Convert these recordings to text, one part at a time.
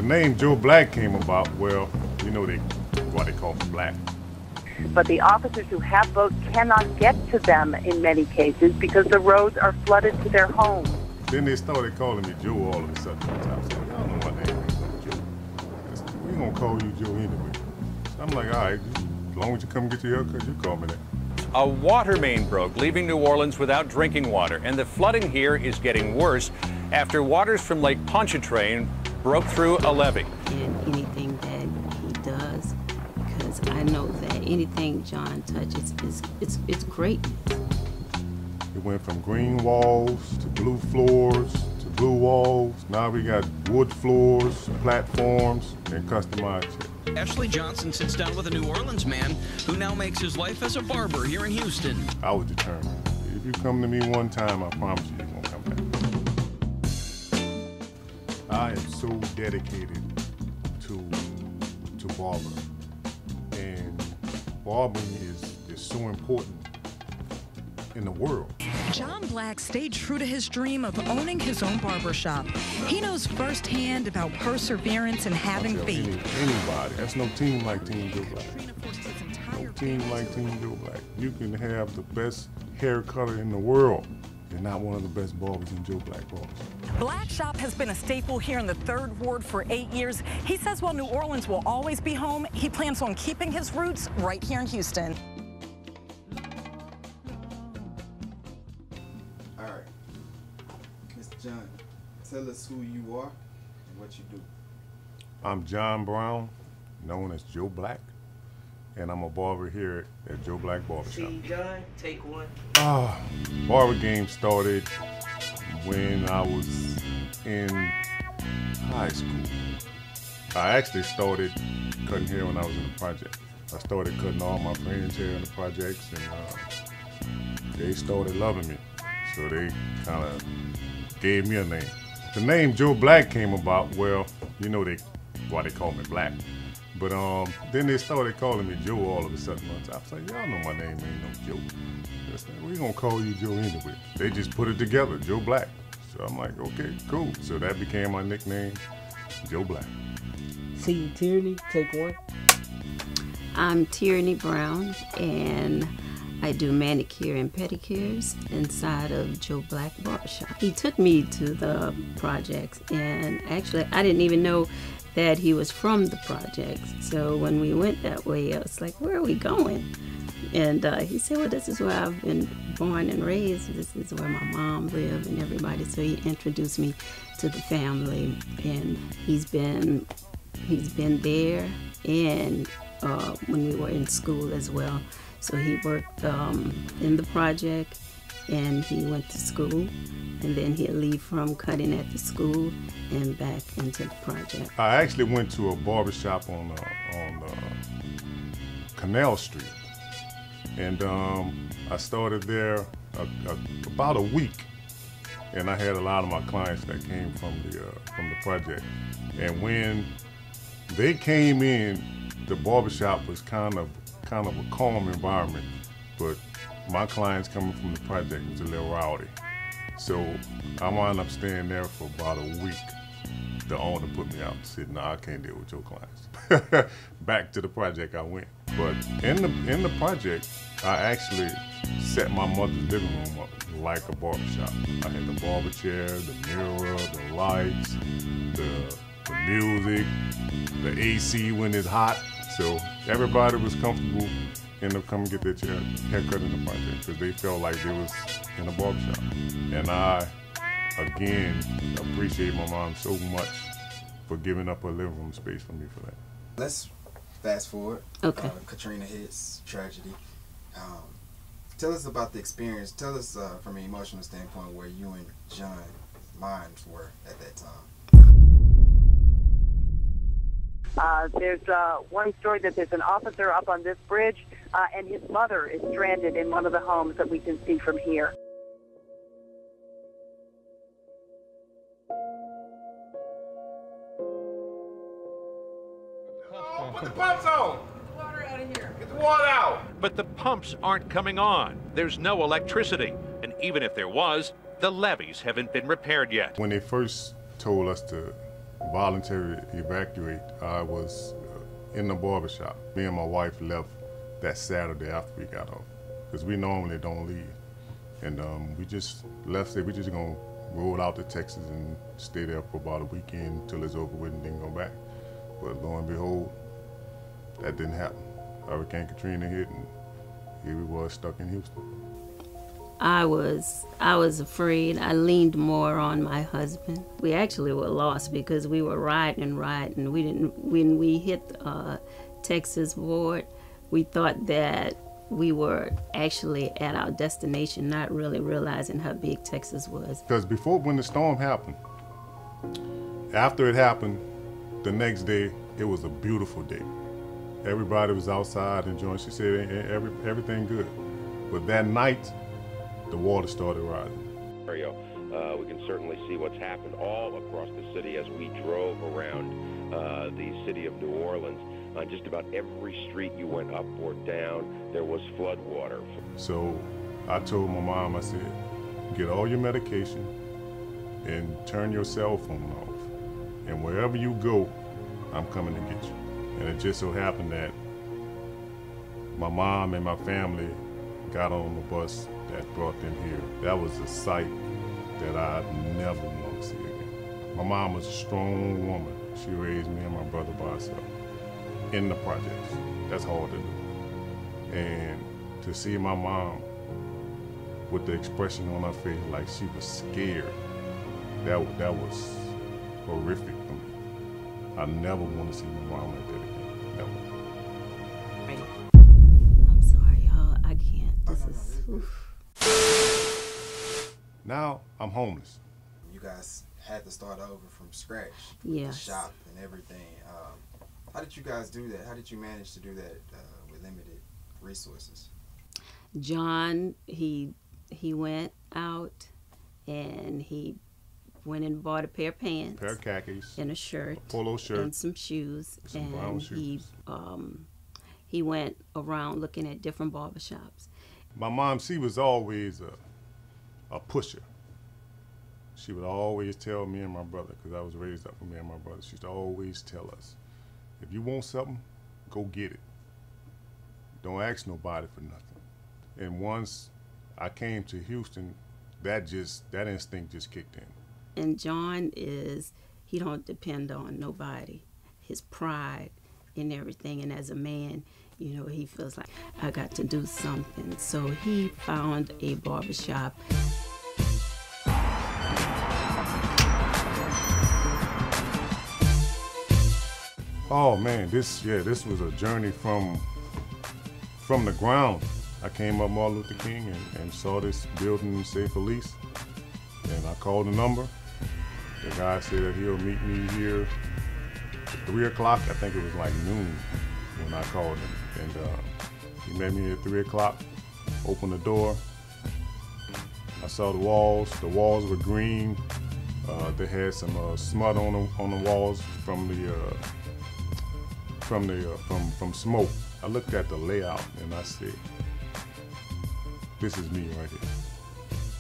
The name Joe Black came about, well, you know why they call me Black. But the officers who have votes cannot get to them in many cases because the roads are flooded to their homes. Then they started calling me Joe all of a sudden. I was like, y'all know my name ain't no Joe. We're gonna call you Joe anyway. So I'm like, all right, as long as you come get your haircut, you call me that. A water main broke, leaving New Orleans without drinking water. And the flooding here is getting worse after waters from Lake Pontchartrain broke through a levee. And anything that he does, because I know that anything John touches it's greatness. It went from green walls to blue floors to blue walls. Now we got wood floors, platforms, and customized chairs. Ashley Johnson sits down with a New Orleans man who now makes his life as a barber here in Houston. I was determined. If you come to me one time, I promise you, you're gonna come back. I am so dedicated to barbering, and barbering is so important in the world. John Black stayed true to his dream of owning his own barbershop. He knows firsthand about perseverance and having faith. Anybody, that's no team like Team Joe Black. No team like Team Joe Black. You can have the best hair cutter in the world. You're not one of the best barbers in Joe Black barbers. Black Shop has been a staple here in the 3rd Ward for 8 years. He says while New Orleans will always be home, he plans on keeping his roots right here in Houston. All right, Mr. John, tell us who you are and what you do. I'm John Brown, known as Joe Black, and I'm a barber here at Joe Black Barbershop. See, John, take one. Barber game started when I was in high school. I actually started cutting hair when I was in the project. I started cutting all my friends' hair in the projects, and they started loving me. So they kind of gave me a name. The name Joe Black came about, well, you know why they call me Black. But then they started calling me Joe all of a sudden. I was like, y'all know my name ain't no Joe. We're gonna call you Joe anyway. They just put it together, Joe Black. So I'm like, okay, cool. So that became my nickname, Joe Black. See, Tierney, take one. I'm Tierney Brown, and I do manicure and pedicures inside of Joe Black Barbershop. He took me to the projects, and actually I didn't even know that he was from the projects. So when we went that way, I was like, where are we going? And he said, well, this is where I've been born and raised. This is where my mom lived and everybody. So he introduced me to the family, and he's been there, and when we were in school as well. So he worked in the project, and he went to school, and then he'll leave from cutting at the school and back into the project. I actually went to a barbershop on Canal Street, and I started there about a week, and I had a lot of my clients that came from the project. And when they came in, the barbershop was kind of a calm environment, but my clients coming from the project was a little rowdy. So I wound up staying there for about a week. The owner put me out and said, no, I can't deal with your clients. Back to the project I went. But in the project, I actually set my mother's living room up like a barbershop. I had the barber chair, the mirror, the lights, the music, the AC when it's hot. So everybody was comfortable and they'll come get their haircut in the project because they felt like they was in a barbershop. And I, again, appreciate my mom so much for giving up her living room space for me for that. Let's fast forward. Okay. Katrina hits, tragedy. Tell us about the experience. Tell us from an emotional standpoint where you and John's minds were at that time. There's one story that there's an officer up on this bridge, and his mother is stranded in one of the homes that we can see from here. Oh, put the pumps on! Get the water out of here. Get the water out! But the pumps aren't coming on. There's no electricity. And even if there was, the levees haven't been repaired yet. When they first told us to voluntary evacuate, I was in the barbershop. Me and my wife left that Saturday after we got off, because we normally don't leave. And we just left, said we just gonna roll out to Texas and stay there for about a weekend until it's over with and then go back. But lo and behold, that didn't happen. Hurricane Katrina hit and here we was stuck in Houston. I was afraid. I leaned more on my husband. We actually were lost because we were riding. We didn't. When we hit Texas ward, we thought that we were actually at our destination, not really realizing how big Texas was. Because before, when the storm happened, after it happened, the next day it was a beautiful day. Everybody was outside enjoying. She said everything good, but that night, the water started rising. We can certainly see what's happened all across the city as we drove around the city of New Orleans. On just about every street you went up or down, there was flood water. So I told my mom, I said, get all your medication and turn your cell phone off. And wherever you go, I'm coming to get you. And it just so happened that my mom and my family got on the bus that brought them here. That was a sight that I never want to see again. My mom was a strong woman. She raised me and my brother by herself in the projects. That's hard to do. And to see my mom with the expression on her face like she was scared, that was horrific for me. I never want to see my mom like that again, never. I'm sorry, y'all. I can't. This is. Now I'm homeless. You guys had to start over from scratch. Yes. The shop and everything. How did you guys do that? How did you manage to do that with limited resources? John, he went out and he went and bought a pair of pants, A pair of khakis, and a shirt, a polo shirt, and some shoes, some brown shoes. He went around looking at different barbershops. My mom, she was always a pusher. She would always tell me and my brother, because I was raised up with me and my brother, she used to always tell us, if you want something, go get it. Don't ask nobody for nothing. And once I came to Houston, that instinct just kicked in. And John he don't depend on nobody. His pride in everything, and as a man, you know, he feels like, I got to do something. So he found a barbershop. Oh man, this was a journey from the ground. I came up Martin Luther King and saw this building say for lease, and I called the number. The guy said that he'll meet me here at 3 o'clock. I think it was like noon when I called him, and he met me at 3 o'clock. Opened the door. I saw the walls. The walls were green. They had some smut on the walls from smoke. I looked at the layout and I said, this is me right here.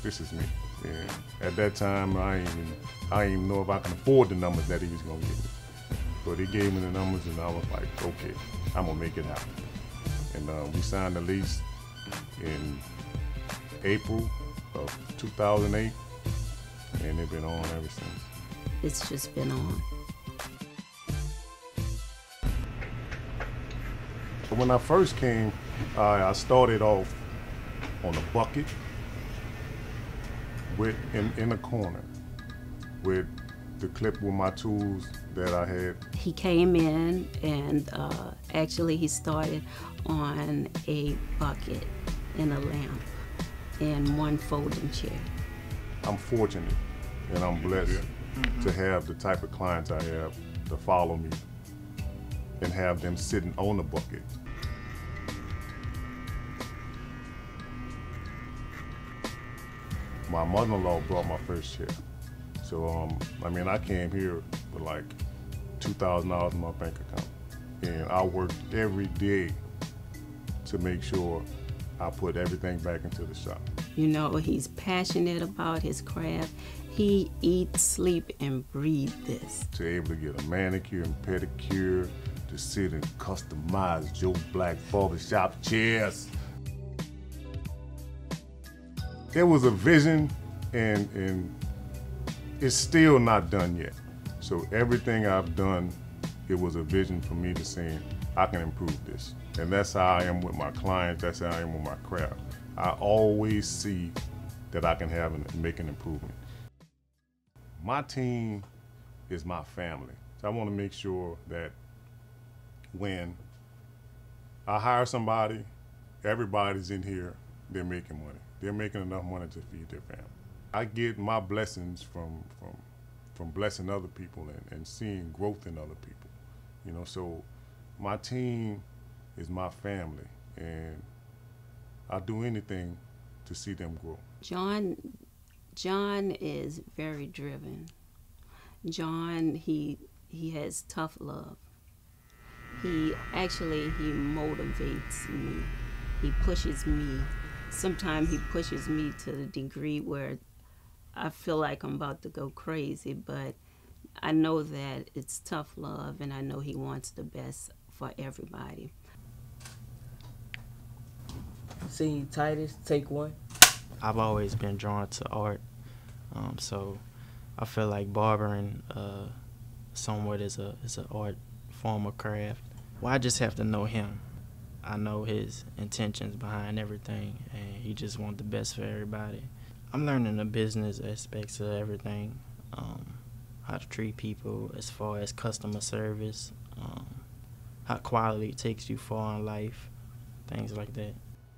This is me. And at that time, I didn't even know if I can afford the numbers that he was gonna give me. But he gave me the numbers and I was like, okay, I'm gonna make it happen. And we signed the lease in April of 2008, and it's been on ever since. It's just been on. So when I first came, I started off on a bucket in a corner with the clip with my tools that I had. He came in and actually he started on a bucket and a lamp and one folding chair. I'm fortunate and I'm blessed to have the type of clients I have to follow me and have them sitting on the bucket. My mother-in-law brought my first chair. So, I came here with like $2,000 in my bank account. And I worked every day to make sure I put everything back into the shop. You know, he's passionate about his craft. He eats, sleep, and breathe this. To able to get a manicure and pedicure, to sit and customize Joe Black barbershop chairs. There was a vision, and it's still not done yet. So everything I've done, it was a vision for me to say, I can improve this. And that's how I am with my clients, that's how I am with my craft. I always see that I can make an improvement. My team is my family. So I want to make sure that when I hire somebody, everybody's in here, they're making money. They're making enough money to feed their family. I get my blessings from blessing other people and seeing growth in other people. You know, so my team is my family, and I'll do anything to see them grow. John is very driven. John, he has tough love. He motivates me. He pushes me. Sometimes he pushes me to the degree where I feel like I'm about to go crazy, but I know that it's tough love, and I know he wants the best for everybody. See, Titus, take one. I've always been drawn to art, so I feel like barbering somewhat is an art form of craft. Well, I just have to know him. I know his intentions behind everything, and he just wants the best for everybody. I'm learning the business aspects of everything, how to treat people as far as customer service, how quality takes you far in life, things like that.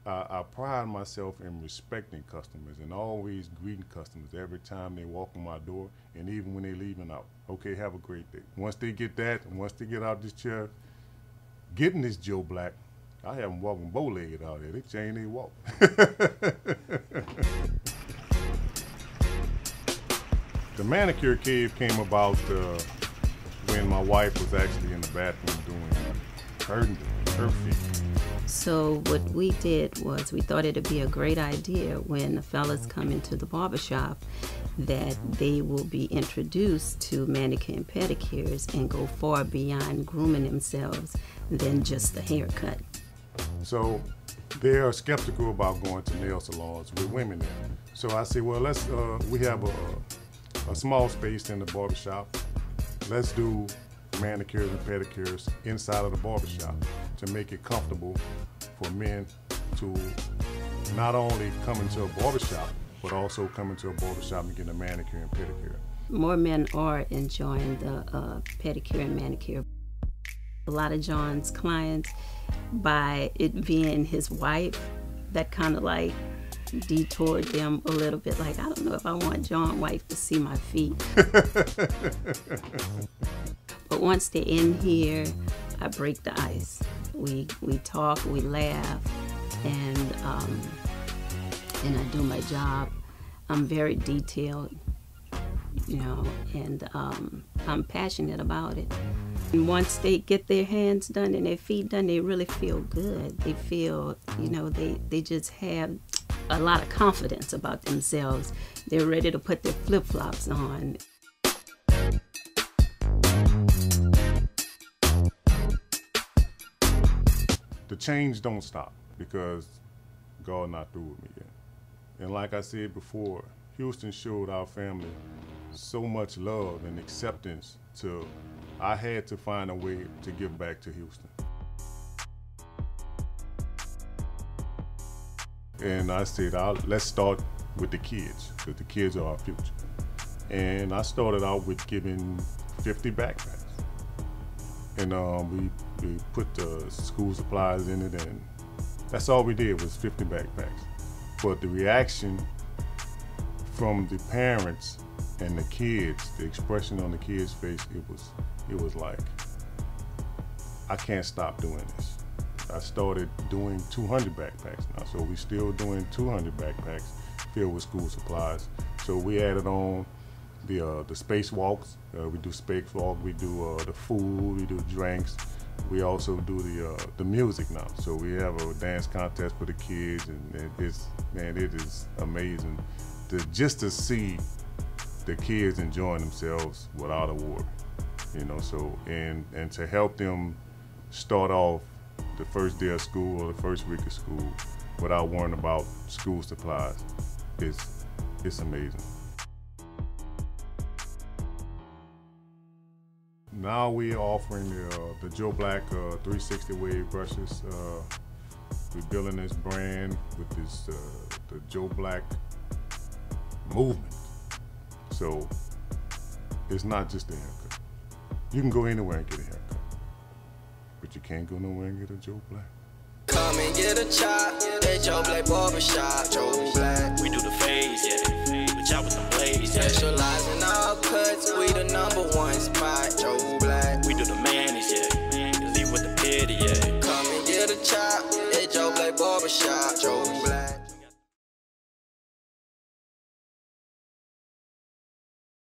I pride myself in respecting customers and always greeting customers every time they walk in my door, and even when they're leaving out. Okay, have a great day. Once they get that, and once they get out this chair, getting this Joe Black, I have them walking bow-legged out there. They change their walk. The manicure cave came about when my wife was actually in the bathroom doing her feet. So what we did was we thought it'd be a great idea when the fellas come into the barbershop that they will be introduced to manicure and pedicures and go far beyond grooming themselves than just the haircut. So they are skeptical about going to nail salons with women there. So I said, well, we have a small space in the barbershop. Let's do manicures and pedicures inside of the barbershop to make it comfortable for men to not only come into a barbershop, but also come into a barbershop and get a manicure and pedicure. More men are enjoying the pedicure and manicure. A lot of John's clients, by it being his wife, that kind of like detoured them a little bit. Like, I don't know if I want John's wife to see my feet. But once they're in here, I break the ice. We talk, we laugh, and I do my job. I'm very detailed, you know, and I'm passionate about it. And once they get their hands done and their feet done, they really feel good. They feel, you know, they just have a lot of confidence about themselves. They're ready to put their flip-flops on. The change don't stop because God not through with me yet. And like I said before, Houston showed our family so much love and acceptance to I had to find a way to give back to Houston. And I said, let's start with the kids, because the kids are our future. And I started out with giving 50 backpacks. And we put the school supplies in it, and that's all we did was 50 backpacks. But the reaction from the parents and the kids, the expression on the kids' face, it was like, I can't stop doing this. I started doing 200 backpacks now, so we're still doing 200 backpacks filled with school supplies. So we added on the spacewalks. We do spacewalk, we do the food, we do drinks, we also do the music now. So we have a dance contest for the kids, and it is amazing just to see the kids enjoying themselves without a worry, you know. So and to help them start off the first day of school or the first week of school without worrying about school supplies, it's amazing. Now we're offering the Joe Black 360 wave brushes. We're building this brand with this the Joe Black movement. So it's not just a haircut. You can go anywhere and get a haircut, but you can't go nowhere and get a Joe Black. Come and get a chop at Joe Black Barber Shop. Joe Black. We do the fades, yeah. But y'all with the blades. Specialize in all cuts. We the #1 spot. Joe